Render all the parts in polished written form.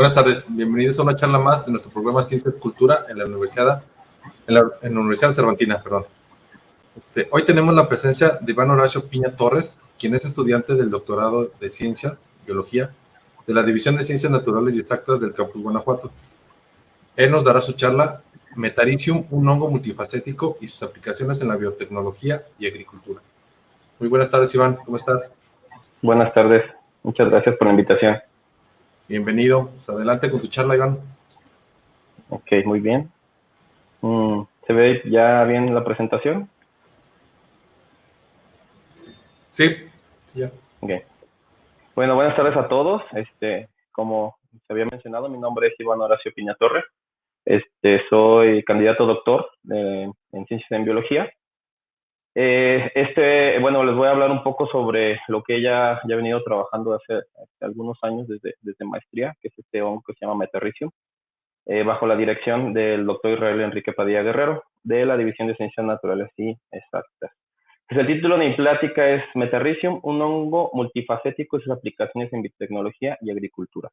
Buenas tardes, bienvenidos a una charla más de nuestro programa Ciencias y Cultura en la Universidad Cervantina, perdón. Hoy tenemos la presencia de Iván Horacio Piña Torres, quien es estudiante del doctorado de Ciencias, Biología, de la División de Ciencias Naturales y Exactas del Campus Guanajuato. Él nos dará su charla Metarhizium, un hongo multifacético y sus aplicaciones en la biotecnología y agricultura. Muy buenas tardes, Iván, ¿cómo estás? Buenas tardes, muchas gracias por la invitación. Bienvenido, pues adelante con tu charla, Iván. Ok, muy bien. ¿Se ve ya bien la presentación? Sí, ya. Ok. Bueno, buenas tardes a todos. Como se había mencionado, mi nombre es Iván Horacio Piña Torres. Soy candidato doctor en Ciencias en Biología. Bueno, les voy a hablar un poco sobre lo que ya he venido trabajando hace algunos años desde maestría, que es este hongo que se llama Metarhizium, bajo la dirección del doctor Israel Enrique Padilla Guerrero, de la División de Ciencias Naturales y Exactas. Pues el título de mi plática es Metarhizium, un hongo multifacético y sus aplicaciones en biotecnología y agricultura.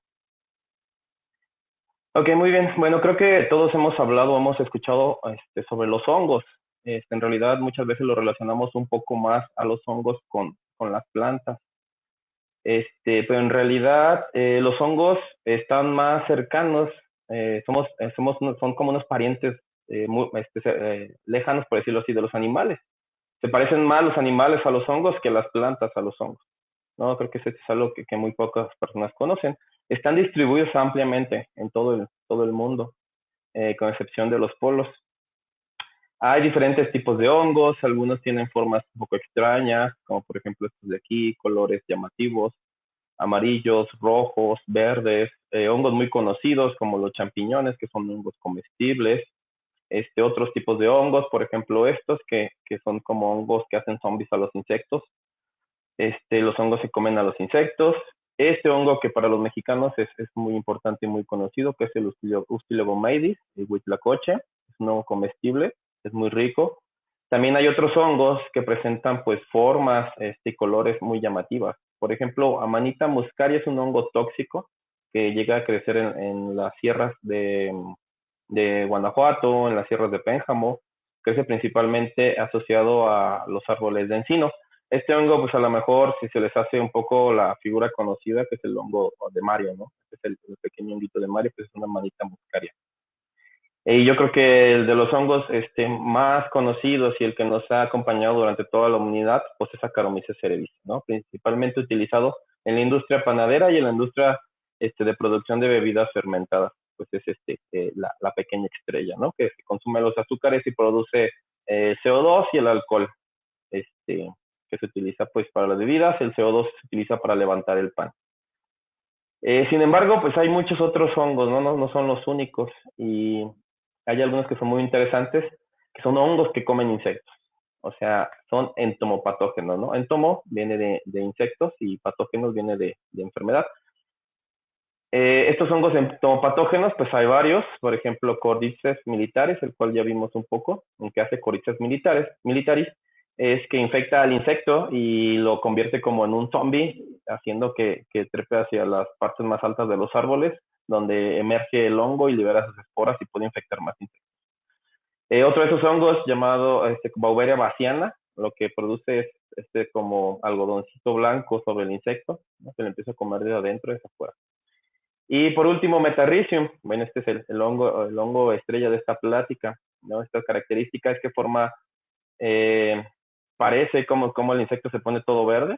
Ok, muy bien. Bueno, creo que todos hemos hablado, hemos escuchado sobre los hongos. En realidad, muchas veces lo relacionamos un poco más a los hongos con las plantas. Pero en realidad, los hongos están más cercanos, son como unos parientes lejanos, por decirlo así, de los animales. Se parecen más los animales a los hongos que las plantas a los hongos, ¿no? Creo que eso es algo que muy pocas personas conocen. Están distribuidos ampliamente en todo el mundo, con excepción de los polos. Hay diferentes tipos de hongos, algunos tienen formas un poco extrañas, como por ejemplo estos de aquí, colores llamativos, amarillos, rojos, verdes, hongos muy conocidos como los champiñones, que son hongos comestibles, otros tipos de hongos, por ejemplo estos que son como hongos que hacen zombies a los insectos. Los hongos se comen a los insectos. Este hongo que para los mexicanos es muy importante y muy conocido, que es el Ustilobomaidis, el huitlacoche, es un hongo comestible, es muy rico. También hay otros hongos que presentan pues formas y colores muy llamativas. Por ejemplo, Amanita muscaria es un hongo tóxico que llega a crecer en las sierras de Guanajuato, en las sierras de Pénjamo. Crece principalmente asociado a los árboles de encino. Este hongo, pues a lo mejor si se les hace un poco la figura conocida, que es el hongo de Mario, ¿no? Es el pequeño honguito de Mario, pues es una Amanita muscaria. Y yo creo que el de los hongos más conocidos y el que nos ha acompañado durante toda la humanidad, pues es Saccharomyces cerevisiae, ¿no? Principalmente utilizado en la industria panadera y en la industria de producción de bebidas fermentadas. Pues es la pequeña estrella, ¿no? Que consume los azúcares y produce CO2 y el alcohol, que se utiliza pues para las bebidas. El CO2 se utiliza para levantar el pan. Sin embargo, pues hay muchos otros hongos, ¿no? No son los únicos. Y hay algunos que son muy interesantes, que son hongos que comen insectos. O sea, son entomopatógenos, ¿no? Entomo viene de insectos y patógenos viene de enfermedad. Estos hongos entomopatógenos, pues hay varios. Por ejemplo, Cordyceps militaris, el cual ya vimos un poco, en que hace Cordyceps militaris, es que infecta al insecto y lo convierte como en un zombie, haciendo que trepe hacia las partes más altas de los árboles, donde emerge el hongo y libera sus esporas y puede infectar más insectos. Otro de esos hongos llamado Beauveria baciana, lo que produce es como algodoncito blanco sobre el insecto, ¿no? Se le empieza a comer de adentro y de afuera. Y por último, Metarhizium. Bueno, este es el hongo estrella de esta plática, ¿no? Esta característica es que parece como el insecto se pone todo verde.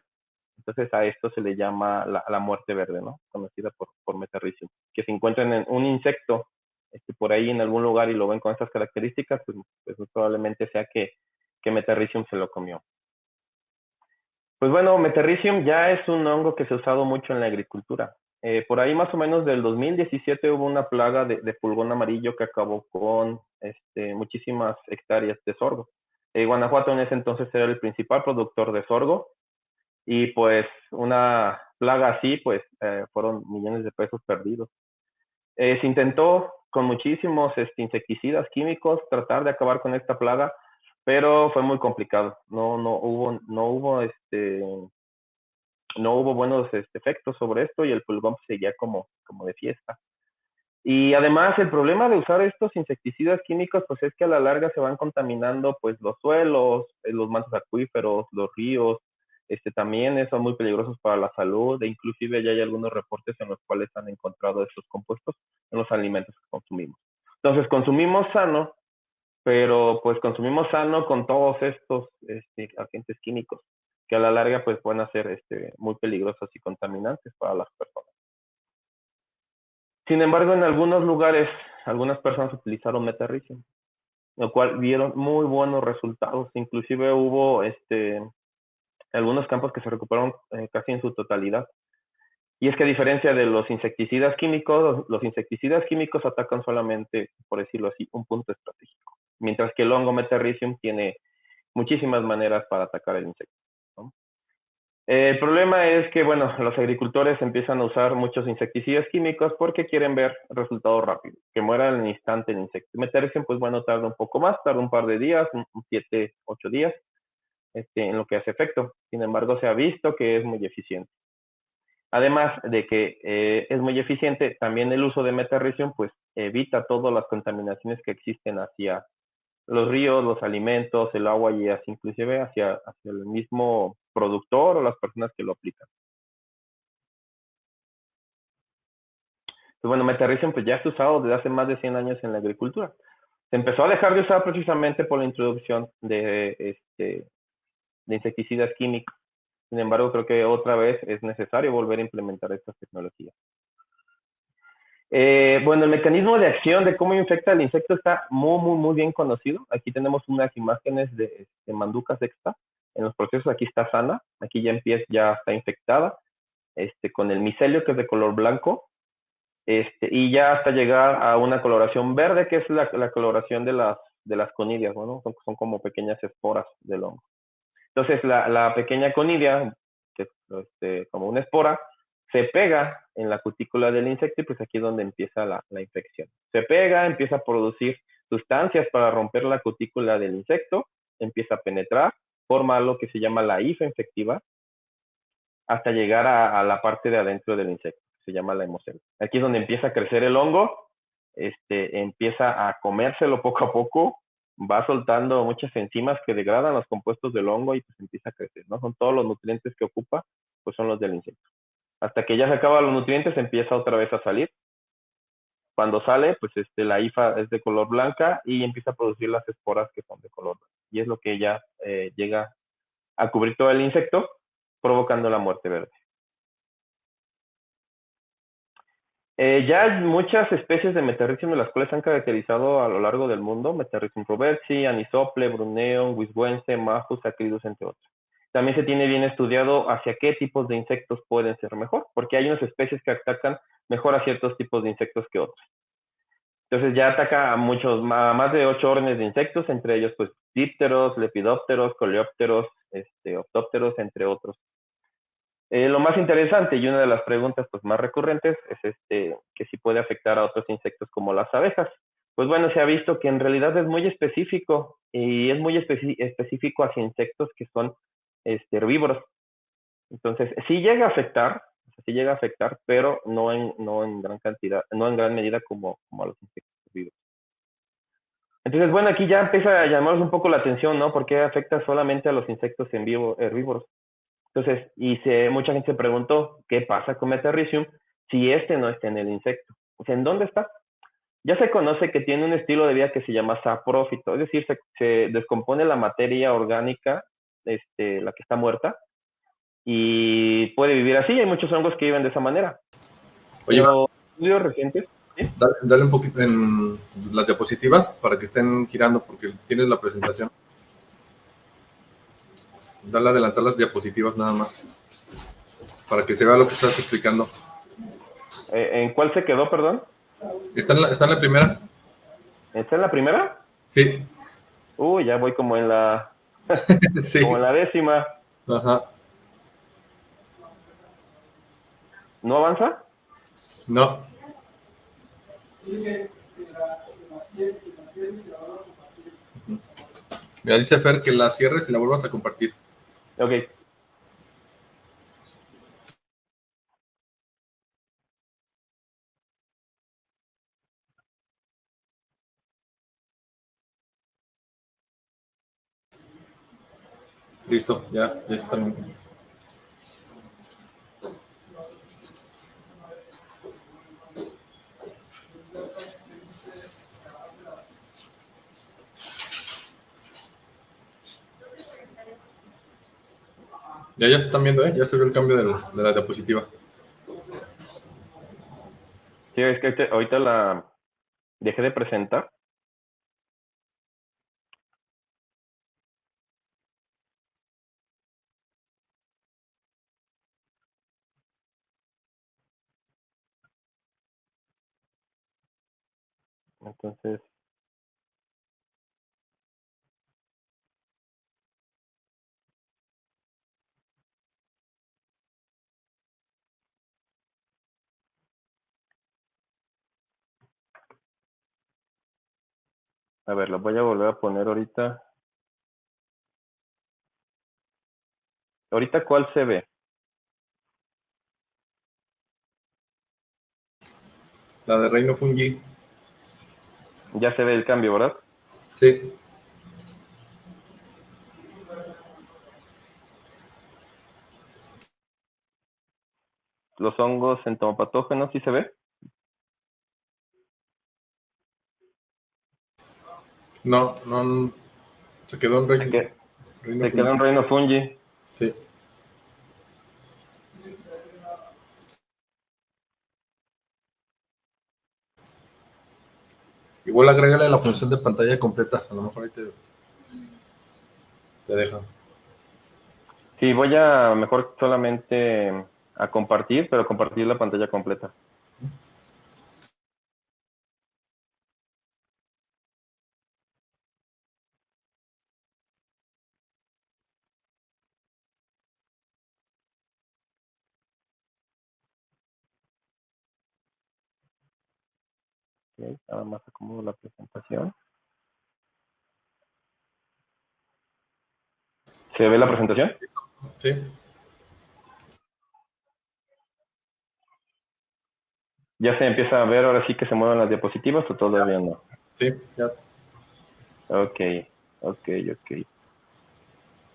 Entonces a esto se le llama la muerte verde, ¿no? Conocida por Metarhizium. Que se encuentren en un insecto por ahí en algún lugar y lo ven con estas características, pues probablemente sea que Metarhizium se lo comió. Pues bueno, Metarhizium ya es un hongo que se ha usado mucho en la agricultura. Por ahí más o menos del 2017 hubo una plaga de pulgón amarillo que acabó con muchísimas hectáreas de sorgo. Guanajuato en ese entonces era el principal productor de sorgo y pues una plaga así pues fueron millones de pesos perdidos. Se intentó con muchísimos insecticidas químicos tratar de acabar con esta plaga, pero fue muy complicado. No hubo buenos efectos sobre esto y el pulgón seguía como de fiesta. Y además el problema de usar estos insecticidas químicos pues es que a la larga se van contaminando pues los suelos, los mantos acuíferos, los ríos, también son muy peligrosos para la salud, e inclusive ya hay algunos reportes en los cuales han encontrado estos compuestos en los alimentos que consumimos. Entonces consumimos sano, pero pues consumimos sano con todos estos agentes químicos que a la larga pues pueden ser muy peligrosos y contaminantes para las personas. Sin embargo, en algunos lugares, algunas personas utilizaron metarricium, lo cual dieron muy buenos resultados. Inclusive hubo algunos campos que se recuperaron casi en su totalidad. Y es que a diferencia de los insecticidas químicos, los insecticidas químicos atacan solamente, por decirlo así, un punto estratégico, mientras que el hongo metarricium tiene muchísimas maneras para atacar el insecto, ¿no? El problema es que, bueno, los agricultores empiezan a usar muchos insecticidas químicos porque quieren ver resultados rápidos, que muera al instante el insecto. Meterse, pues bueno, tarda un poco más, tarda un par de días, 7, 8 días, en lo que hace efecto. Sin embargo, se ha visto que es muy eficiente. Además de que es muy eficiente, también el uso de metarricium, pues evita todas las contaminaciones que existen hacia los ríos, los alimentos, el agua y así inclusive hacia el mismo productor o las personas que lo aplican. Pues bueno, metarricium pues ya es usado desde hace más de 100 años en la agricultura. Se empezó a dejar de usar precisamente por la introducción de insecticidas químicos. Sin embargo, creo que otra vez es necesario volver a implementar estas tecnologías. Bueno, el mecanismo de acción de cómo infecta el insecto está muy bien conocido. Aquí tenemos unas imágenes de Manduca sexta. En los procesos aquí está sana, aquí ya está infectada, con el micelio que es de color blanco, y ya hasta llegar a una coloración verde, que es la coloración de las conidias, ¿no? Son como pequeñas esporas del hongo. Entonces, la pequeña conidia, que es como una espora, se pega en la cutícula del insecto y pues aquí es donde empieza la infección. Se pega, empieza a producir sustancias para romper la cutícula del insecto, empieza a penetrar, forma lo que se llama la hifa infectiva, hasta llegar a la parte de adentro del insecto, que se llama la hemocele. Aquí es donde empieza a crecer el hongo, empieza a comérselo poco a poco, va soltando muchas enzimas que degradan los compuestos del hongo y pues empieza a crecer, ¿no? Son todos los nutrientes que ocupa, pues son los del insecto. Hasta que ya se acaban los nutrientes, empieza otra vez a salir. Cuando sale, pues la hifa es de color blanca y empieza a producir las esporas que son de color blanco. Y es lo que ya llega a cubrir todo el insecto, provocando la muerte verde. Ya hay muchas especies de metarricium de las cuales se han caracterizado a lo largo del mundo: Metarricium robertsi, Anisople, Bruneon, Wiswense, Majus, Acridus, entre otros. También se tiene bien estudiado hacia qué tipos de insectos pueden ser mejor, porque hay unas especies que atacan mejor a ciertos tipos de insectos que otros. Entonces ya ataca a más de 8 órdenes de insectos, entre ellos pues dípteros, lepidópteros, coleópteros, ortópteros, entre otros. Lo más interesante y una de las preguntas pues más recurrentes es que si puede afectar a otros insectos como las abejas. Pues bueno, se ha visto que en realidad es muy específico y es muy específico hacia insectos que son herbívoros. Entonces, sí llega a afectar, pero no en gran cantidad, no en gran medida como a los insectos herbívoros. Entonces, bueno, aquí ya empieza a llamarnos un poco la atención, ¿no? ¿Por qué afecta solamente a los insectos herbívoros? Entonces, mucha gente se preguntó, ¿qué pasa con metarricium si no está en el insecto? O sea, ¿en dónde está? Ya se conoce que tiene un estilo de vida que se llama saprófito, es decir, se descompone la materia orgánica, la que está muerta, y puede vivir así. Hay muchos hongos que viven de esa manera. Oye, Pero estudios recientes, ¿sí? dale un poquito en las diapositivas para que estén girando, porque tienes la presentación. Dale a adelantar las diapositivas nada más, para que se vea lo que estás explicando. ¿En cuál se quedó, perdón? ¿Está en la primera? ¿Está en la primera? Sí. Uy, ya voy como en la Sí. como en la 10ª. Ajá. ¿No avanza? No. Mira, dice Fer que la cierres y la vuelvas a compartir. Ok. Listo, ya está. Ya se están viendo, ¿eh? Ya se vio el cambio de la diapositiva. Sí, es que ahorita la dejé de presentar. Entonces, a ver, lo voy a volver a poner ahorita. ¿Ahorita cuál se ve? La de Reino Fungi. Ya se ve el cambio, ¿verdad? Sí. Los hongos entomopatógenos, ¿sí se ve? No, no, se quedó en Reino Se quedó en Fungi. reino fungi. Sí. Igual agrégale la función de pantalla completa. A lo mejor ahí te deja. Sí, voy a mejor solamente a compartir, pero compartir la pantalla completa. Okay, nada más acomodo la presentación. ¿Se ve la presentación? Sí. ¿Ya se empieza a ver ahora sí que se mueven las diapositivas o todavía no? Sí, ya. Ok, ok.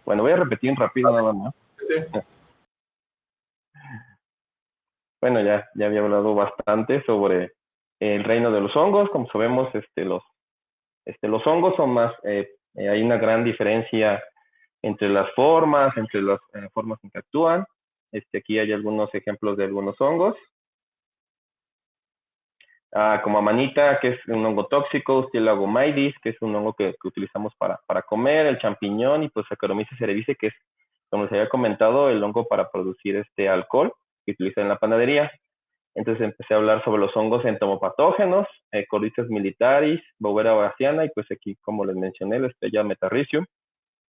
Bueno, voy a repetir rápido nada más. Sí, sí. Bueno, ya había hablado bastante sobre el reino de los hongos. Como sabemos, los hongos son más, hay una gran diferencia entre las formas, entre las formas en que actúan. Aquí hay algunos ejemplos de algunos hongos. Como amanita, que es un hongo tóxico, Stylogomaidis, que es un hongo que utilizamos para comer, el champiñón, y pues Saccharomyces cerevisiae, que es, como les había comentado, el hongo para producir este alcohol que utilizan en la panadería. Entonces empecé a hablar sobre los hongos entomopatógenos, Cordicus militaris, Bovera baciana, y pues aquí, como les mencioné, el Estrella metarricium,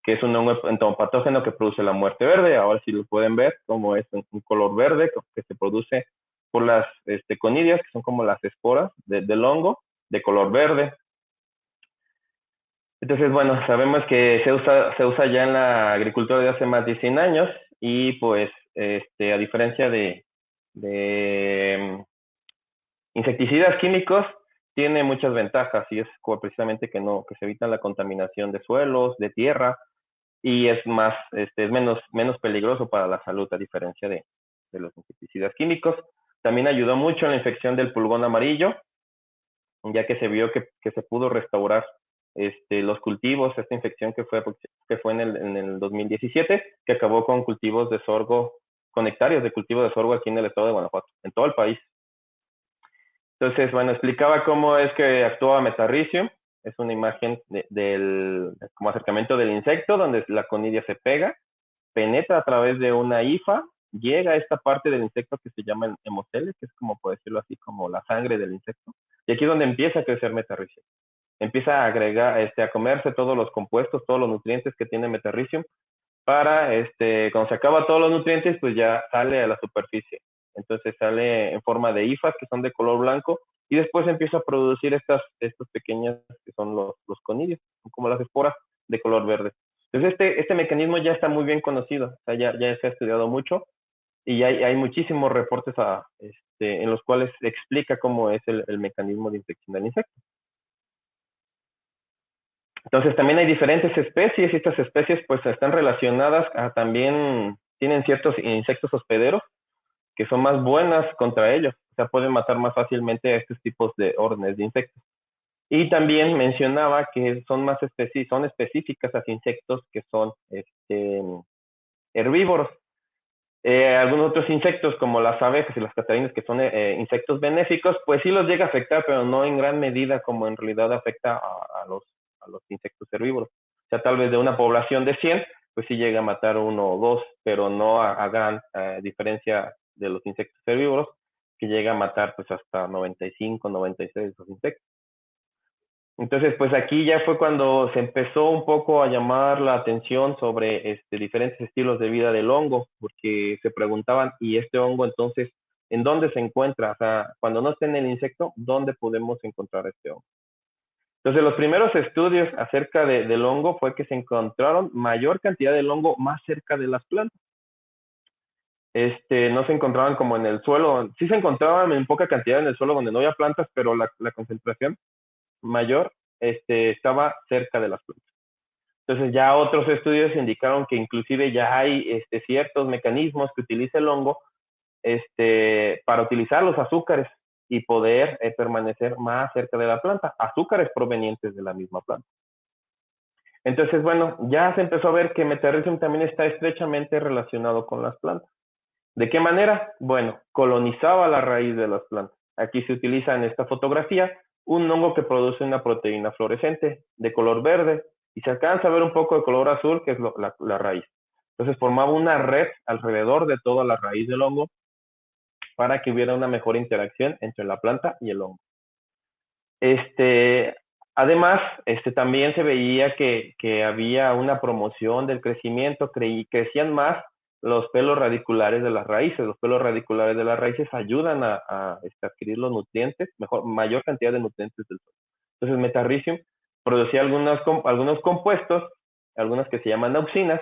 que es un hongo entomopatógeno que produce la muerte verde. Ahora sí lo pueden ver, como es un color verde que se produce por las conidias, que son como las esporas del hongo, de color verde. Entonces, bueno, sabemos que se usa ya en la agricultura de hace más de 100 años y pues a diferencia de insecticidas químicos, tiene muchas ventajas y es precisamente que se evita la contaminación de suelos, de tierra, y es más, es menos peligroso para la salud a diferencia de los insecticidas químicos. También ayudó mucho en la infección del pulgón amarillo, ya que se vio que se pudo restaurar los cultivos, esta infección que fue en el 2017, que acabó con cultivos de sorgo, con hectáreas de cultivo de sorgo aquí en el estado de Guanajuato, en todo el país. Entonces, bueno, explicaba cómo es que actúa Metarricium. Es una imagen como acercamiento del insecto, donde la conidia se pega, penetra a través de una hifa, llega a esta parte del insecto que se llama el hemocele, que es como, por decirlo así, como la sangre del insecto. Y aquí es donde empieza a crecer Metarricium. Empieza a agregar, a comerse todos los compuestos, todos los nutrientes que tiene Metarricium, para, cuando se acaba todos los nutrientes, pues ya sale a la superficie. Entonces sale en forma de hifas que son de color blanco y después empieza a producir estas pequeñas que son los conidios, como las esporas de color verde. Entonces este mecanismo ya está muy bien conocido, o sea, ya se ha estudiado mucho y hay muchísimos reportes en los cuales explica cómo es el mecanismo de infección del insecto. Entonces también hay diferentes especies y estas especies pues están relacionadas a también, tienen ciertos insectos hospederos que son más buenas contra ellos, o sea, pueden matar más fácilmente a estos tipos de órdenes de insectos. Y también mencionaba que son más son específicas a insectos que son herbívoros. Algunos otros insectos como las abejas y las catarinas que son insectos benéficos, pues sí los llega a afectar, pero no en gran medida como en realidad afecta a los insectos herbívoros. O sea, tal vez de una población de 100, pues sí llega a matar uno o dos, pero no a gran diferencia de los insectos herbívoros, que llega a matar pues hasta 95, 96 de esos insectos. Entonces, pues aquí ya fue cuando se empezó un poco a llamar la atención sobre diferentes estilos de vida del hongo, porque se preguntaban, ¿y este hongo entonces en dónde se encuentra? O sea, cuando no esté en el insecto, ¿dónde podemos encontrar este hongo? Entonces, los primeros estudios acerca del hongo fue que se encontraron mayor cantidad del hongo más cerca de las plantas. No se encontraban como en el suelo, sí se encontraban en poca cantidad en el suelo donde no había plantas, pero la concentración mayor estaba cerca de las plantas. Entonces ya otros estudios indicaron que inclusive ya hay ciertos mecanismos que utiliza el hongo para utilizar los azúcares y poder permanecer más cerca de la planta, azúcares provenientes de la misma planta. Entonces, bueno, ya se empezó a ver que Metarrhizium también está estrechamente relacionado con las plantas. ¿De qué manera? Bueno, colonizaba la raíz de las plantas. Aquí se utiliza en esta fotografía un hongo que produce una proteína fluorescente de color verde y se alcanza a ver un poco de color azul, que es la raíz. Entonces formaba una red alrededor de toda la raíz del hongo para que hubiera una mejor interacción entre la planta y el hongo. Además, también se veía que había una promoción del crecimiento, crecían más los pelos radiculares de las raíces. Los pelos radiculares de las raíces ayudan a adquirir los nutrientes, mayor cantidad de nutrientes del suelo. Entonces, Metarrhizium producía algunos compuestos, algunas que se llaman auxinas,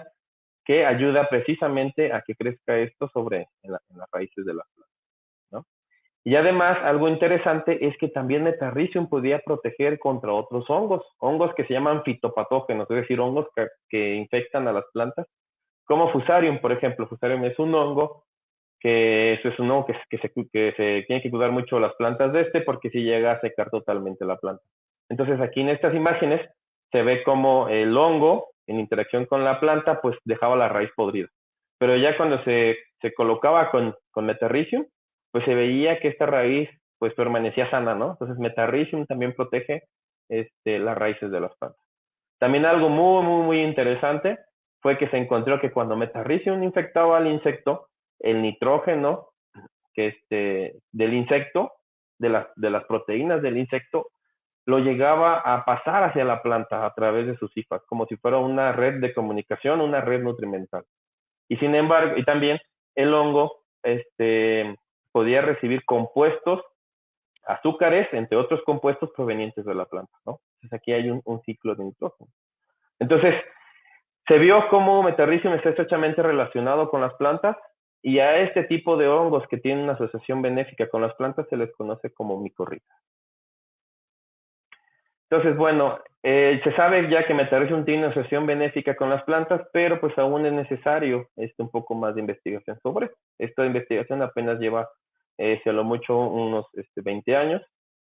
que ayuda precisamente a que crezca esto en las raíces de las plantas, ¿no? Y además, algo interesante es que también Metarrhizium podía proteger contra otros hongos que se llaman fitopatógenos, es decir, hongos que infectan a las plantas, como Fusarium, por ejemplo. Fusarium es un hongo es un hongo que se tiene que cuidar mucho las plantas de porque si llega a secar totalmente la planta. Entonces, aquí en estas imágenes se ve como el hongo, en interacción con la planta, pues dejaba la raíz podrida. Pero ya cuando se colocaba con Metarrhizium, pues se veía que esta raíz pues permanecía sana, ¿no? Entonces, Metarrhizium también protege las raíces de las plantas. También algo muy, muy, muy interesante fue que se encontró que cuando Metarrhizium infectaba al insecto, el nitrógeno del insecto, de las proteínas del insecto, lo llegaba a pasar hacia la planta a través de sus hifas, como si fuera una red de comunicación, una red nutrimental. Y sin embargo, y también el hongo podía recibir compuestos, azúcares, entre otros compuestos provenientes de la planta, ¿no? Entonces aquí hay un ciclo de nitrógeno. Entonces, se vio cómo Metarrhizium está estrechamente relacionado con las plantas y a este tipo de hongos que tienen una asociación benéfica con las plantas se les conoce como micorrizas. Entonces, bueno, se sabe ya que Metarrhizium tiene una asociación benéfica con las plantas, pero pues aún es necesario un poco más de investigación sobre esto. Esta investigación apenas lleva, a lo mucho, unos 20 años,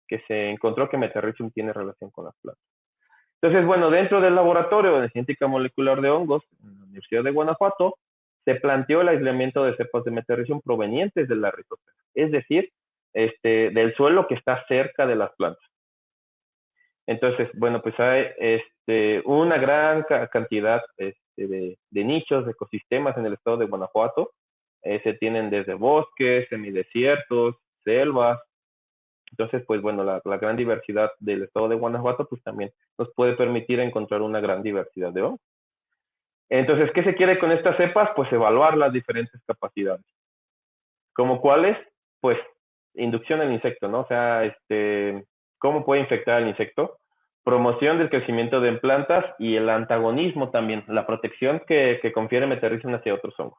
que se encontró que Metarrhizium tiene relación con las plantas. Entonces, bueno, dentro del laboratorio de científica molecular de hongos en la Universidad de Guanajuato, se planteó el aislamiento de cepas de Metarrhizium provenientes de la rizosfera, es decir, del suelo que está cerca de las plantas. Entonces, bueno, pues hay una gran cantidad de nichos, de ecosistemas en el estado de Guanajuato. Se tienen desde bosques, semidesiertos, selvas. Entonces, pues bueno, la gran diversidad del estado de Guanajuato, pues también nos puede permitir encontrar una gran diversidad de hongos. Entonces, ¿qué se quiere con estas cepas? Pues evaluar las diferentes capacidades. ¿Cómo cuáles? Pues inducción al insecto, ¿no? O sea, ¿cómo puede infectar al insecto? Promoción del crecimiento de plantas y el antagonismo también, la protección que confiere Metarrhizium hacia otros hongos.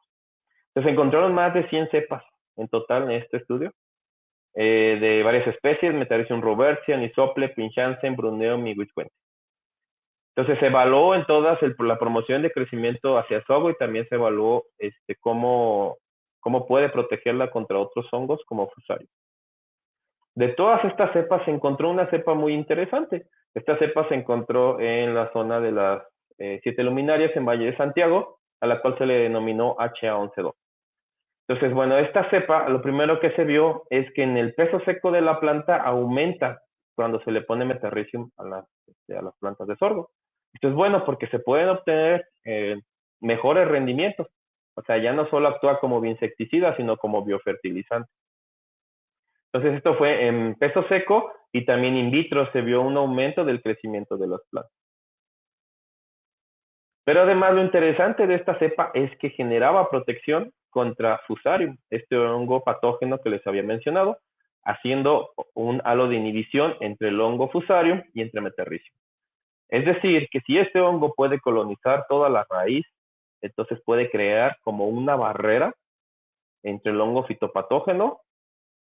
Entonces, encontraron más de 100 cepas en total en este estudio, de varias especies: Metarrhizium robertia, Nisople, Pinchansen, Bruneum y Huitzuense. Entonces se evaluó en todas la promoción de crecimiento hacia su hongo y también se evaluó cómo puede protegerla contra otros hongos como Fusarium. De todas estas cepas se encontró una cepa muy interesante. Esta cepa se encontró en la zona de las 7 luminarias en Valle de Santiago, a la cual se le denominó HA11-2. Entonces, bueno, esta cepa, lo primero que se vio es que en el peso seco de la planta aumenta cuando se le pone metarricium a las plantas de sorgo. Esto es bueno porque se pueden obtener mejores rendimientos. O sea, ya no solo actúa como bioinsecticida, sino como biofertilizante. Entonces, esto fue en peso seco y también in vitro se vio un aumento del crecimiento de las plantas. Pero además lo interesante de esta cepa es que generaba protección contra Fusarium, este hongo patógeno que les había mencionado, haciendo un halo de inhibición entre el hongo Fusarium y entre Metarricium. Es decir, que si este hongo puede colonizar toda la raíz, entonces puede crear como una barrera entre el hongo fitopatógeno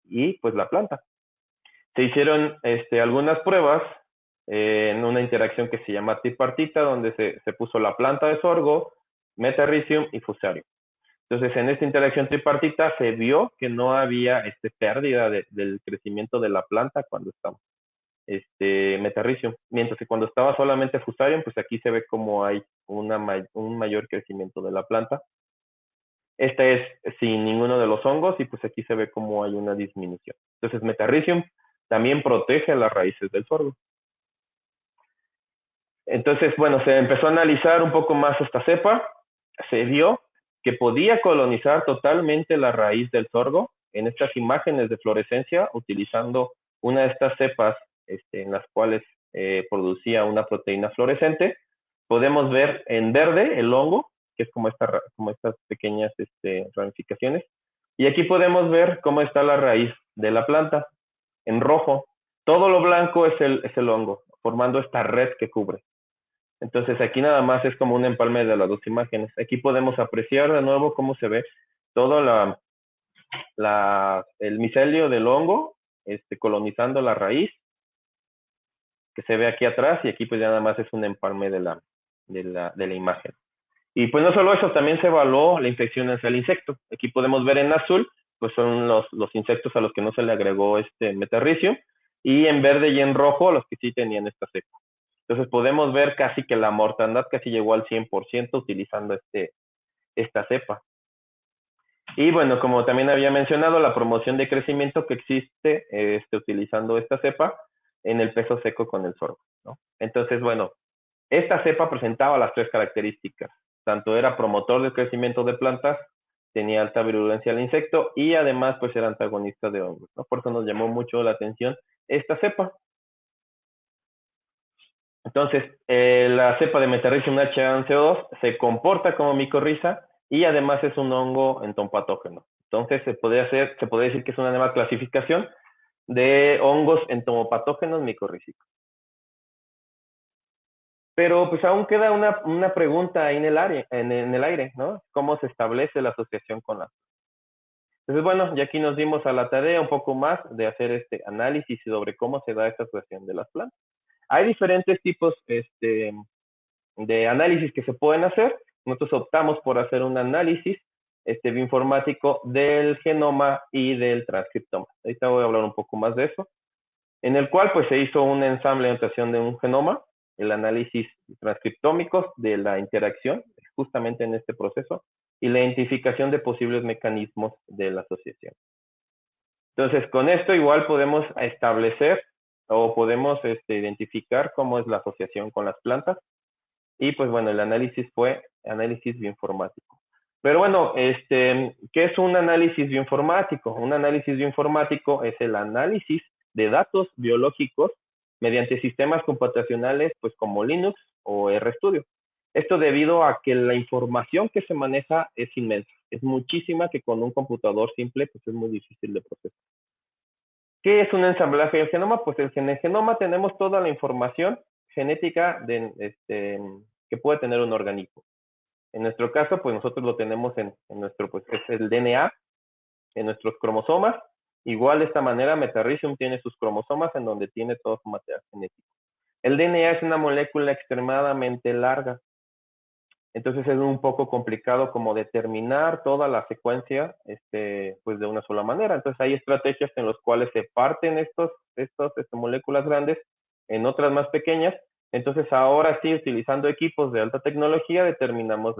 y pues la planta. Se hicieron algunas pruebas en una interacción que se llama tripartita, donde se puso la planta de sorgo, Metarricium y Fusarium. Entonces, en esta interacción tripartita se vio que no había pérdida del crecimiento de la planta cuando estaba Metarricium, mientras que cuando estaba solamente Fusarium, pues aquí se ve como hay un mayor crecimiento de la planta. Esta es sin ninguno de los hongos y pues aquí se ve como hay una disminución. Entonces, Metarricium también protege las raíces del sorgo. Entonces, bueno, se empezó a analizar un poco más esta cepa. Se vio que podía colonizar totalmente la raíz del sorgo en estas imágenes de fluorescencia utilizando una de estas cepas en las cuales producía una proteína fluorescente. Podemos ver en verde el hongo, que es como estas pequeñas ramificaciones. Y aquí podemos ver cómo está la raíz de la planta, en rojo. Todo lo blanco es el hongo, formando esta red que cubre. Entonces aquí nada más es como un empalme de las dos imágenes. Aquí podemos apreciar de nuevo cómo se ve todo el micelio del hongo colonizando la raíz, que se ve aquí atrás, y aquí pues ya nada más es un empalme de la imagen. Y pues no solo eso, también se evaluó la infección hacia el insecto. Aquí podemos ver en azul, pues son los insectos a los que no se le agregó metarricio, y en verde y en rojo los que sí tenían esta cepa. Entonces podemos ver casi que la mortandad casi llegó al 100% utilizando esta cepa. Y bueno, como también había mencionado, la promoción de crecimiento que existe utilizando esta cepa en el peso seco con el sorgo, ¿no? Entonces, bueno, esta cepa presentaba las tres características. Tanto era promotor del crecimiento de plantas, tenía alta virulencia al insecto y además pues era antagonista de hongos, ¿no? Por eso nos llamó mucho la atención esta cepa. Entonces, la cepa de Metarricium HA11-2 se comporta como micorriza y además es un hongo entomopatógeno. Entonces, se puede decir que es una nueva clasificación de hongos entomopatógenos micorrícicos. Pero pues aún queda una pregunta ahí en el aire, ¿no? ¿Cómo se establece la asociación con las? Entonces, bueno, ya aquí nos dimos a la tarea un poco más de hacer este análisis sobre cómo se da esta asociación de las plantas. Hay diferentes tipos de análisis que se pueden hacer. Nosotros optamos por hacer un análisis bioinformático del genoma y del transcriptoma. Ahorita voy a hablar un poco más de eso. En el cual pues se hizo un ensamble de notación de un genoma, el análisis transcriptómicos de la interacción, justamente en este proceso, y la identificación de posibles mecanismos de la asociación. Entonces, con esto igual podemos establecer o podemos identificar cómo es la asociación con las plantas. Y pues bueno, el análisis fue análisis bioinformático. Pero bueno, ¿qué es un análisis bioinformático? Un análisis bioinformático es el análisis de datos biológicos mediante sistemas computacionales, pues como Linux o RStudio. Esto debido a que la información que se maneja es inmensa, es muchísima, que con un computador simple pues es muy difícil de procesar. ¿Qué es un ensamblaje del genoma? Pues en el genoma tenemos toda la información genética que puede tener un organismo. En nuestro caso, pues nosotros lo tenemos en nuestro, pues es el DNA, en nuestros cromosomas. Igual de esta manera, Metarricium tiene sus cromosomas en donde tiene todo su material genético. El DNA es una molécula extremadamente larga, entonces es un poco complicado como determinar toda la secuencia pues de una sola manera. Entonces hay estrategias en las cuales se parten estas moléculas grandes en otras más pequeñas. Entonces ahora sí, utilizando equipos de alta tecnología, determinamos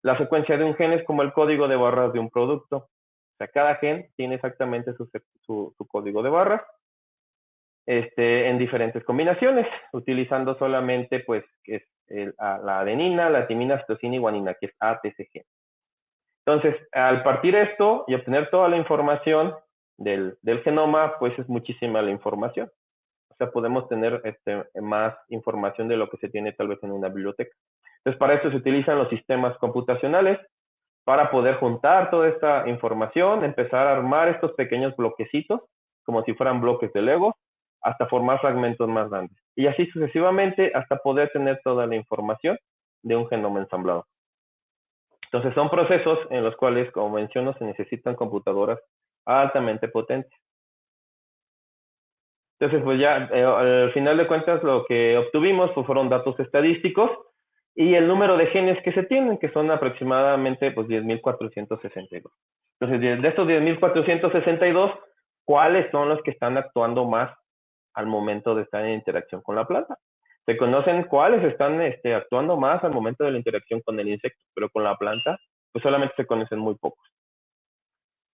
la secuencia de un gen es como el código de barras de un producto. O sea, cada gen tiene exactamente su código de barras en diferentes combinaciones, utilizando solamente pues que es la adenina, la timina, citosina y guanina, que es ATCG. Entonces, al partir esto y obtener toda la información del genoma, pues es muchísima la información. O sea, podemos tener más información de lo que se tiene tal vez en una biblioteca. Entonces, para eso se utilizan los sistemas computacionales para poder juntar toda esta información, empezar a armar estos pequeños bloquecitos, como si fueran bloques de Lego, hasta formar fragmentos más grandes. Y así sucesivamente hasta poder tener toda la información de un genoma ensamblado. Entonces son procesos en los cuales, como menciono, se necesitan computadoras altamente potentes. Entonces, pues ya al final de cuentas lo que obtuvimos pues, fueron datos estadísticos y el número de genes que se tienen, que son aproximadamente pues 10.462. Entonces, de estos 10.462, ¿cuáles son los que están actuando más al momento de estar en interacción con la planta? Se conocen cuáles están actuando más al momento de la interacción con el insecto, pero con la planta, pues solamente se conocen muy pocos.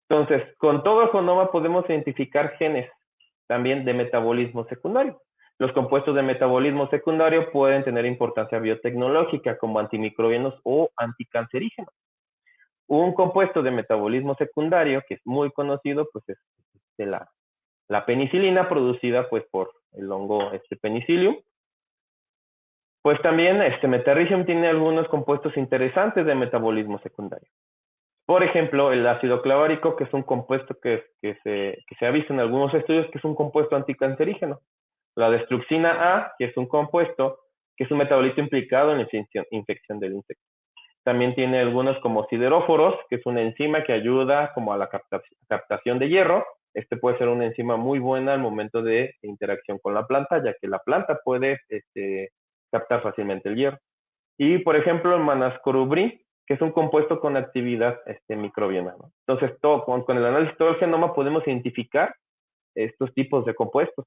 Entonces, con todo el genoma podemos identificar genes también de metabolismo secundario. Los compuestos de metabolismo secundario pueden tener importancia biotecnológica como antimicrobianos o anticancerígenos. Un compuesto de metabolismo secundario que es muy conocido pues es la penicilina producida pues por el hongo Penicillium. Pues también Metarhizium tiene algunos compuestos interesantes de metabolismo secundario. Por ejemplo, el ácido clavárico, que es un compuesto que se ha visto en algunos estudios que es un compuesto anticancerígeno. La destruxina A, que es un compuesto que es un metabolito implicado en la infección del insecto. También tiene algunos como sideróforos, que es una enzima que ayuda como a la captación de hierro. Puede ser una enzima muy buena al momento de interacción con la planta, ya que la planta puede captar fácilmente el hierro. Y, por ejemplo, el manascorubrin, que es un compuesto con actividad microbiana, ¿no? Entonces, con el análisis de todo el genoma podemos identificar estos tipos de compuestos.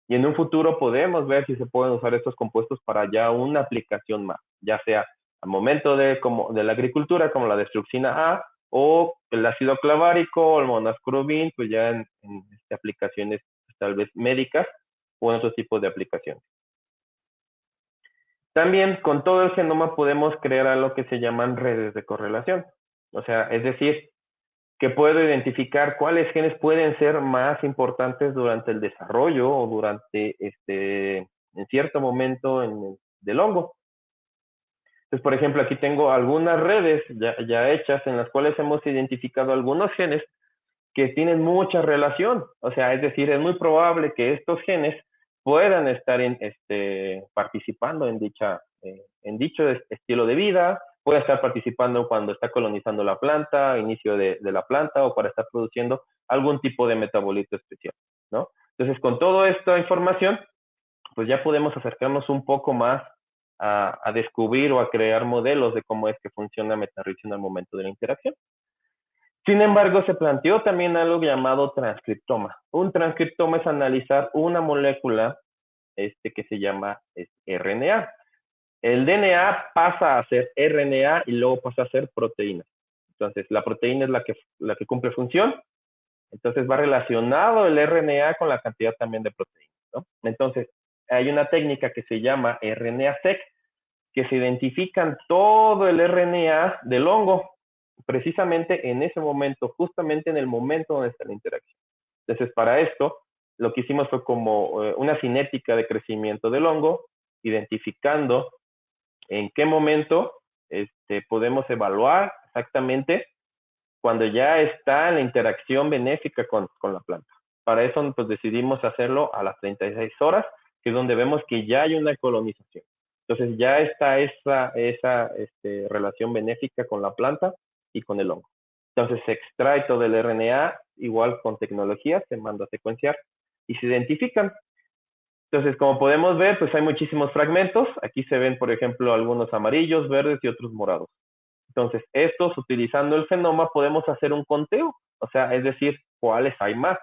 Y en un futuro podemos ver si se pueden usar estos compuestos para ya una aplicación más, ya sea al momento de la agricultura, como la destruxina A, o el ácido clavárico, o el monascorubin, pues ya en aplicaciones tal vez médicas o en otros tipos de aplicaciones. También con todo el genoma podemos crear algo que se llaman redes de correlación. O sea, es decir, que puedo identificar cuáles genes pueden ser más importantes durante el desarrollo o durante en cierto momento del hongo. Entonces, por ejemplo, aquí tengo algunas redes ya hechas en las cuales hemos identificado algunos genes que tienen mucha relación. O sea, es decir, es muy probable que estos genes puedan estar participando en dicho estilo de vida, puede estar participando cuando está colonizando la planta, inicio de la planta o para estar produciendo algún tipo de metabolito especial, ¿no? Entonces, con toda esta información, pues ya podemos acercarnos un poco más a descubrir o a crear modelos de cómo es que funciona Metarhizium al momento de la interacción. Sin embargo, se planteó también algo llamado transcriptoma. Un transcriptoma es analizar una molécula que se llama RNA. El DNA pasa a ser RNA y luego pasa a ser proteína. Entonces, la proteína es la que cumple función. Entonces, va relacionado el RNA con la cantidad también de proteínas, ¿no? Entonces, hay una técnica que se llama RNA-seq, que se identifican todo el RNA del hongo, precisamente en ese momento, justamente en el momento donde está la interacción. Entonces, para esto, lo que hicimos fue como una cinética de crecimiento del hongo, identificando en qué momento podemos evaluar exactamente cuando ya está la interacción benéfica con la planta. Para eso, pues decidimos hacerlo a las 36 horas, que es donde vemos que ya hay una colonización. Entonces, ya está esa relación benéfica con la planta y con el hongo. Entonces, se extrae todo el RNA, igual con tecnología, se manda a secuenciar y se identifican Entonces, como podemos ver, pues hay muchísimos fragmentos. Aquí se ven, por ejemplo, algunos amarillos, verdes y otros morados. Entonces, estos, utilizando el fenoma, podemos hacer un conteo. O sea, es decir, cuáles hay más.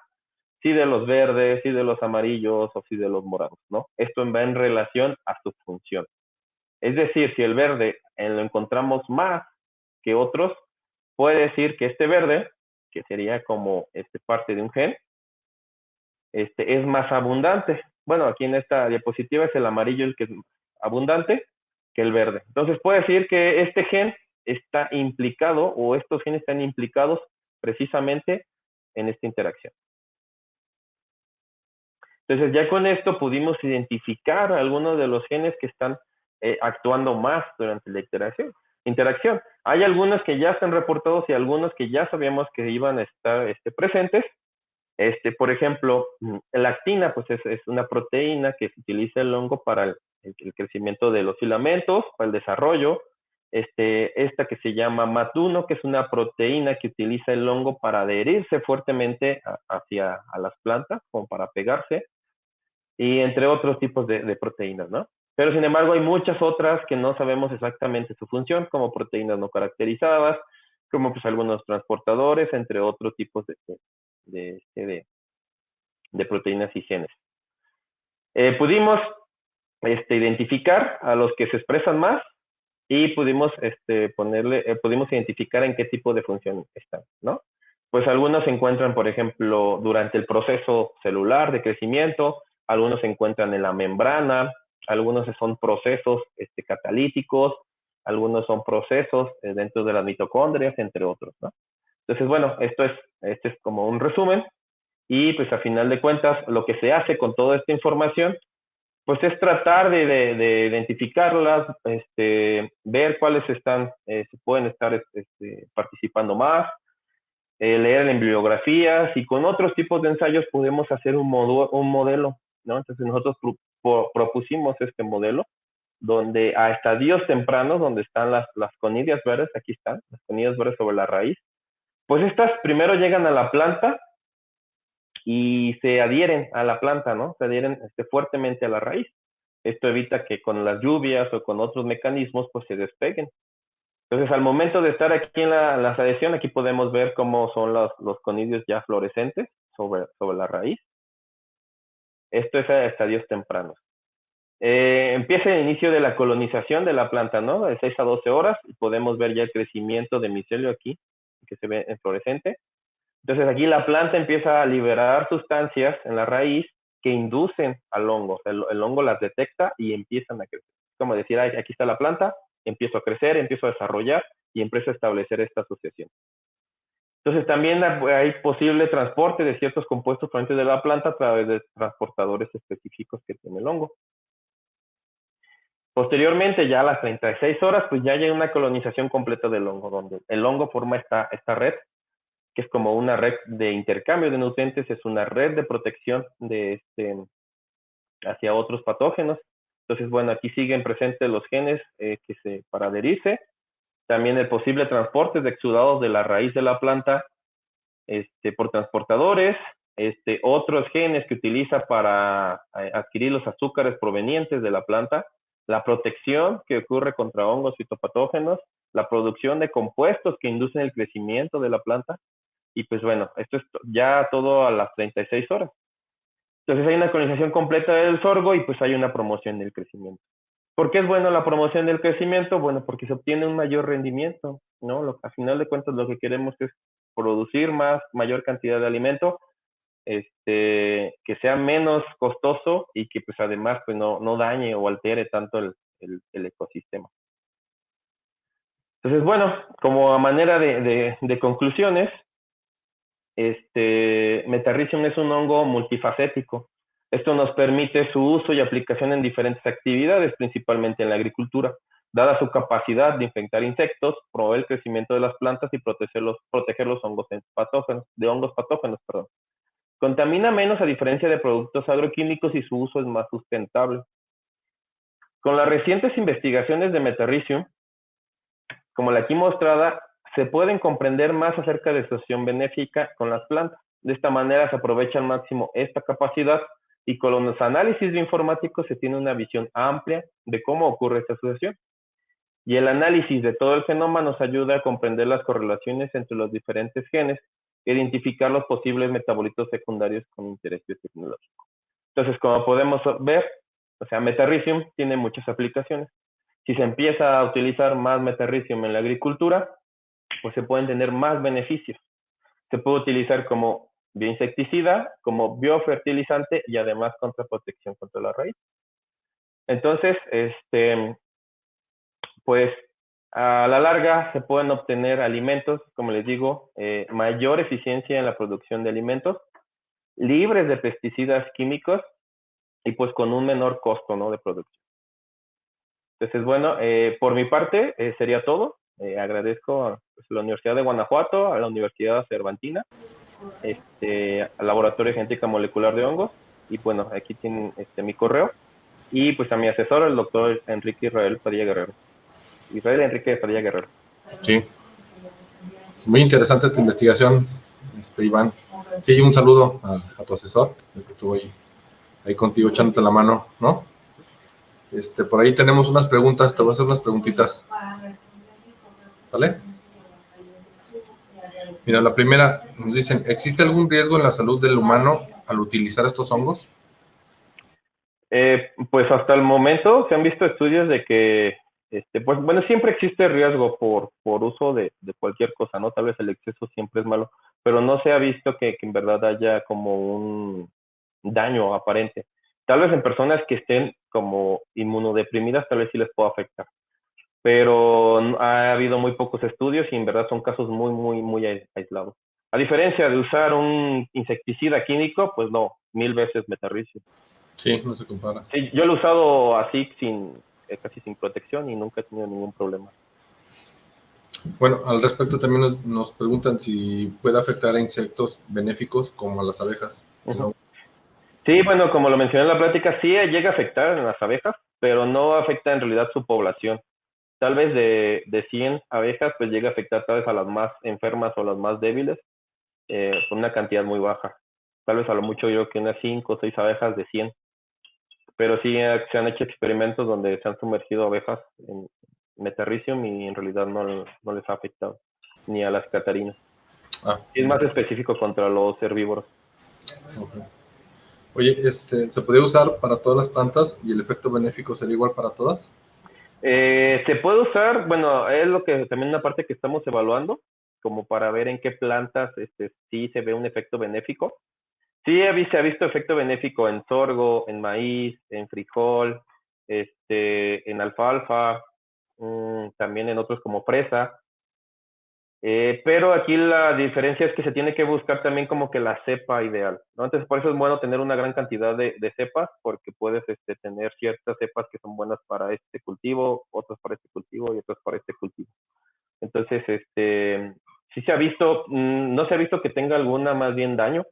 Si de los verdes, si de los amarillos o si de los morados, ¿no? Esto va en relación a su función. Es decir, si el verde lo encontramos más que otros, puede decir que este verde, que sería como parte de un gen, es más abundante. Bueno, aquí en esta diapositiva es el amarillo el que es abundante que el verde. Entonces puede decir que este gen está implicado o estos genes están implicados precisamente en esta interacción. Entonces ya con esto pudimos identificar algunos de los genes que están actuando más durante la interacción. Hay algunos que ya están reportados y algunos que ya sabíamos que iban a estar presentes. Por ejemplo, la actina, pues es una proteína que se utiliza el hongo para el crecimiento de los filamentos, para el desarrollo. Esta que se llama MAT1, que es una proteína que utiliza el hongo para adherirse fuertemente hacia las plantas, como para pegarse, y entre otros tipos de proteínas, ¿no? Pero sin embargo hay muchas otras que no sabemos exactamente su función, como proteínas no caracterizadas, como pues algunos transportadores, entre otros tipos de proteínas y genes. Pudimos identificar a los que se expresan más y pudimos pudimos identificar en qué tipo de función están, ¿no? Pues algunos se encuentran, por ejemplo, durante el proceso celular de crecimiento, algunos se encuentran en la membrana, algunos son procesos catalíticos, algunos son procesos dentro de las mitocondrias, entre otros, ¿no? Entonces, bueno, este es como un resumen y pues a final de cuentas lo que se hace con toda esta información pues es tratar de identificarlas, ver cuáles se pueden estar participando más, leer en bibliografías y con otros tipos de ensayos podemos hacer un modelo, ¿no? Entonces nosotros propusimos este modelo donde a estadios tempranos, donde están las conidias verdes, aquí están, las conidias verdes sobre la raíz, pues estas primero llegan a la planta y se adhieren a la planta, ¿no? Se adhieren fuertemente a la raíz. Esto evita que con las lluvias o con otros mecanismos pues se despeguen. Entonces, al momento de estar aquí en la adhesión, aquí podemos ver cómo son los conidios ya fluorescentes sobre la raíz. Esto es a estadios tempranos. Empieza el inicio de la colonización de la planta, ¿no? De 6 a 12 horas y podemos ver ya el crecimiento de micelio aquí, que se ve en fluorescente. Entonces aquí la planta empieza a liberar sustancias en la raíz que inducen al hongo. El hongo las detecta y empiezan a crecer. Como decir, aquí está la planta, empiezo a crecer, empiezo a desarrollar y empiezo a establecer esta asociación. Entonces también hay posible transporte de ciertos compuestos provenientes de la planta a través de transportadores específicos que tiene el hongo. Posteriormente, ya a las 36 horas, pues ya hay una colonización completa del hongo, donde el hongo forma esta red, que es como una red de intercambio de nutrientes, es una red de protección hacia otros patógenos. Entonces, bueno, aquí siguen presentes los genes para adherirse, también el posible transporte de exudados de la raíz de la planta por transportadores, otros genes que utiliza para adquirir los azúcares provenientes de la planta, la protección que ocurre contra hongos fitopatógenos, la producción de compuestos que inducen el crecimiento de la planta, y pues bueno, esto es ya todo a las 36 horas. Entonces hay una colonización completa del sorgo y pues hay una promoción del crecimiento. ¿Por qué es bueno la promoción del crecimiento? Bueno, porque se obtiene un mayor rendimiento, ¿no? A final de cuentas lo que queremos es producir mayor cantidad de alimento, que sea menos costoso y que pues además pues no dañe o altere tanto el ecosistema. Entonces, bueno, como a manera de conclusiones, Metarrhizium es un hongo multifacético. Esto nos permite su uso y aplicación en diferentes actividades, principalmente en la agricultura, dada su capacidad de infectar insectos, promover el crecimiento de las plantas y proteger los hongos patógenos, perdón. Contamina menos a diferencia de productos agroquímicos y su uso es más sustentable. Con las recientes investigaciones de Metarrhizium, como la aquí mostrada, se pueden comprender más acerca de su acción benéfica con las plantas. De esta manera se aprovecha al máximo esta capacidad Y con los análisis bioinformáticos se tiene una visión amplia de cómo ocurre esta asociación. Y el análisis de todo el genoma nos ayuda a comprender las correlaciones entre los diferentes genes e identificar los posibles metabolitos secundarios con interés biotecnológico. Entonces, como podemos ver, o sea, Metarricium tiene muchas aplicaciones. Si se empieza a utilizar más Metarricium en la agricultura, pues se pueden tener más beneficios. Se puede utilizar como bioinsecticida, como biofertilizante y además contra protección contra la raíz. Entonces, pues a la larga se pueden obtener alimentos, como les digo, mayor eficiencia en la producción de alimentos, libres de pesticidas químicos y pues con un menor costo, ¿no?, de producción. Entonces, bueno, por mi parte sería todo. Agradezco a la Universidad de Guanajuato, a la Universidad Cervantina, al Laboratorio de Genética Molecular de Hongos, y bueno, aquí tienen mi correo, y pues a mi asesor, el doctor Enrique Israel Padilla Guerrero. Israel Enrique Padilla Guerrero. Sí, es muy interesante tu investigación, Iván. Sí, un saludo a tu asesor, el que estuvo ahí contigo echándote la mano, ¿no? Por ahí tenemos unas preguntas, te voy a hacer unas preguntitas. ¿Vale? Mira, la primera, nos dicen, ¿existe algún riesgo en la salud del humano al utilizar estos hongos? Pues hasta el momento se han visto estudios de que, pues bueno, siempre existe riesgo por uso de cualquier cosa, ¿no? Tal vez el exceso siempre es malo, pero no se ha visto que en verdad haya como un daño aparente. Tal vez en personas que estén como inmunodeprimidas, tal vez sí les pueda afectar, pero ha habido muy pocos estudios y en verdad son casos muy, muy, muy aislados. A diferencia de usar un insecticida químico, pues no, 1000 veces Metarricium. Sí, no se compara. Sí, yo lo he usado así, casi sin protección y nunca he tenido ningún problema. Bueno, al respecto también nos preguntan si puede afectar a insectos benéficos como a las abejas. Uh-huh. Sí, bueno, como lo mencioné en la plática, sí llega a afectar en las abejas, pero no afecta en realidad su población. Tal vez de 100 abejas, pues llega a afectar tal vez a las más enfermas o las más débiles, con una cantidad muy baja. Tal vez a lo mucho yo creo que unas 5 o 6 abejas de 100. Pero sí se han hecho experimentos donde se han sumergido abejas en Metarricium y en realidad no les ha afectado, ni a las catarinas. Es más específico contra los herbívoros. Okay. Oye, ¿se puede usar para todas las plantas y el efecto benéfico sería igual para todas? Se puede usar, bueno, es lo que también una parte que estamos evaluando, como para ver en qué plantas sí se ve un efecto benéfico. Sí se ha visto efecto benéfico en sorgo, en maíz, en frijol, en alfalfa, también en otros como fresa. Pero aquí la diferencia es que se tiene que buscar también como que la cepa ideal, ¿no? Entonces, por eso es bueno tener una gran cantidad de cepas, porque puedes tener ciertas cepas que son buenas para este cultivo, otras para este cultivo y otras para este cultivo. Entonces, sí se ha visto, no se ha visto que tenga alguna más bien daño,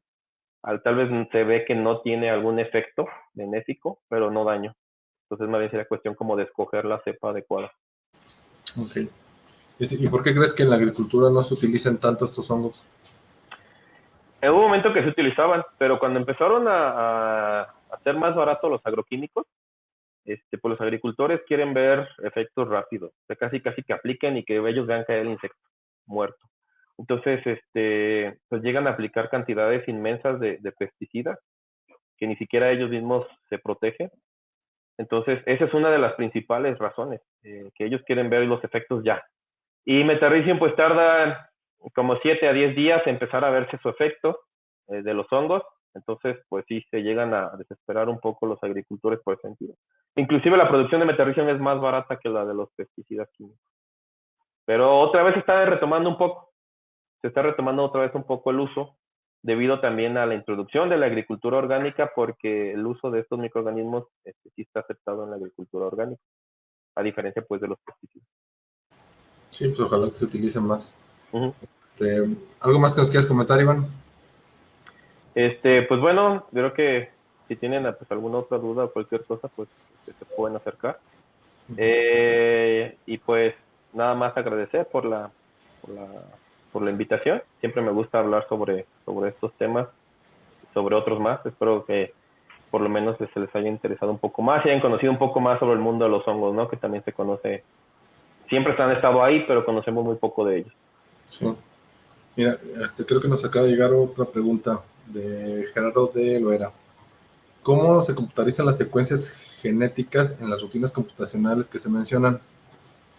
tal vez se ve que no tiene algún efecto benéfico, pero no daño. Entonces, más bien sería cuestión como de escoger la cepa adecuada. Ok. ¿Y por qué crees que en la agricultura no se utilizan tanto estos hongos? Hubo un momento que se utilizaban, pero cuando empezaron a hacer más barato los agroquímicos, pues los agricultores quieren ver efectos rápidos, o sea, casi que apliquen y que ellos vean caer el insecto muerto. Entonces, pues llegan a aplicar cantidades inmensas de pesticidas que ni siquiera ellos mismos se protegen. Entonces, esa es una de las principales razones, que ellos quieren ver los efectos ya. Y Metarricium pues tarda como 7 a 10 días en empezar a verse su efecto de los hongos. Entonces, pues sí, se llegan a desesperar un poco los agricultores por ese sentido. Inclusive la producción de Metarricium es más barata que la de los pesticidas químicos. Pero otra vez se está retomando un poco. Se está retomando otra vez un poco el uso, debido también a la introducción de la agricultura orgánica, porque el uso de estos microorganismos sí está aceptado en la agricultura orgánica, a diferencia pues de los pesticidas. Sí, pues ojalá que se utilicen más. Uh-huh. ¿Algo más que nos quieras comentar, Iván? Pues bueno, creo que si tienen pues, alguna otra duda o cualquier cosa, pues se pueden acercar. Y pues nada más agradecer por la invitación. Siempre me gusta hablar sobre estos temas, sobre otros más. Espero que por lo menos se les haya interesado un poco más y hayan conocido un poco más sobre el mundo de los hongos, ¿no? Que también se conoce, siempre han estado ahí, pero conocemos muy poco de ellos. Sí. Mira, creo que nos acaba de llegar otra pregunta de Gerardo de Loera. ¿Cómo se computarizan las secuencias genéticas en las rutinas computacionales que se mencionan?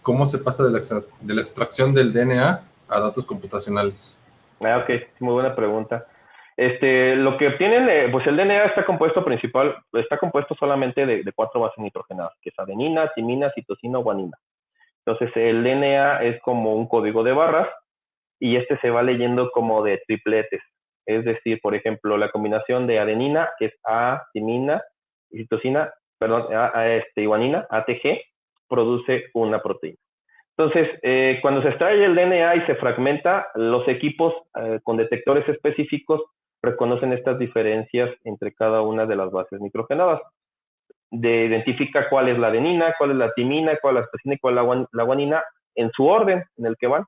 ¿Cómo se pasa de la extracción del DNA a datos computacionales? Ok, muy buena pregunta. Lo que obtienen, pues el DNA está compuesto solamente de 4 bases nitrogenadas, que es adenina, timina, citosina, guanina. Entonces el DNA es como un código de barras y se va leyendo como de tripletes. Es decir, por ejemplo, la combinación de adenina, que es A, timina, y citosina, perdón, y guanina, ATG, produce una proteína. Entonces, cuando se extrae el DNA y se fragmenta, los equipos con detectores específicos reconocen estas diferencias entre cada una de las bases nitrogenadas. Identifica cuál es la adenina, cuál es la timina, cuál es la citosina y cuál es la guanina en su orden en el que van.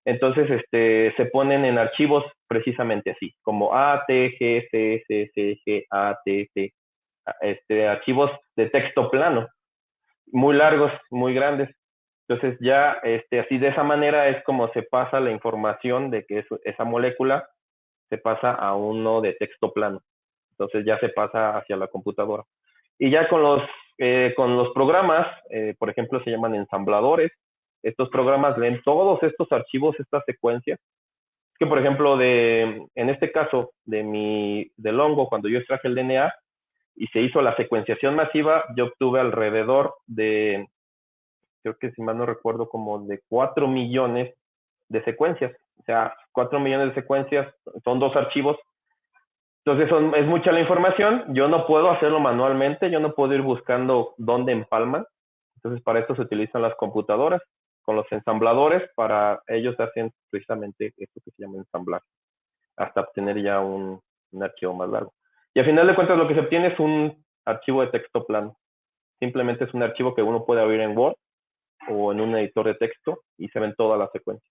Entonces, se ponen en archivos precisamente así, como A, T, G, C, C, C, G, A, T, T, archivos de texto plano, muy largos, muy grandes. Entonces ya así de esa manera es como se pasa la información de que esa molécula se pasa a uno de texto plano. Entonces ya se pasa hacia la computadora. Y ya con los programas, por ejemplo, se llaman ensambladores. Estos programas leen todos estos archivos, estas secuencias. Es que, por ejemplo, en este caso del hongo, cuando yo extraje el DNA y se hizo la secuenciación masiva, yo obtuve alrededor de, creo que si mal no recuerdo, como de 4 millones de secuencias. O sea, 4 millones de secuencias son 2 archivos. Entonces es mucha la información. Yo no puedo hacerlo manualmente, yo no puedo ir buscando dónde empalman. Entonces para esto se utilizan las computadoras con los ensambladores. Para ellos hacen precisamente esto que se llama ensamblar, hasta obtener ya un archivo más largo. Y al final de cuentas lo que se obtiene es un archivo de texto plano. Simplemente es un archivo que uno puede abrir en Word o en un editor de texto y se ven todas las secuencias.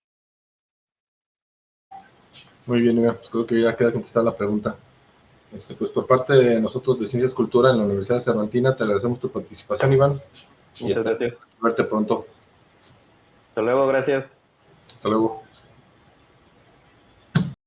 Muy bien, Iván, pues creo que ya queda contestada la pregunta. Pues por parte de nosotros de Ciencias Cultura en la Universidad de Cervantina, te agradecemos tu participación, Iván. Muchas gracias. Verte pronto. Hasta luego, gracias. Hasta luego.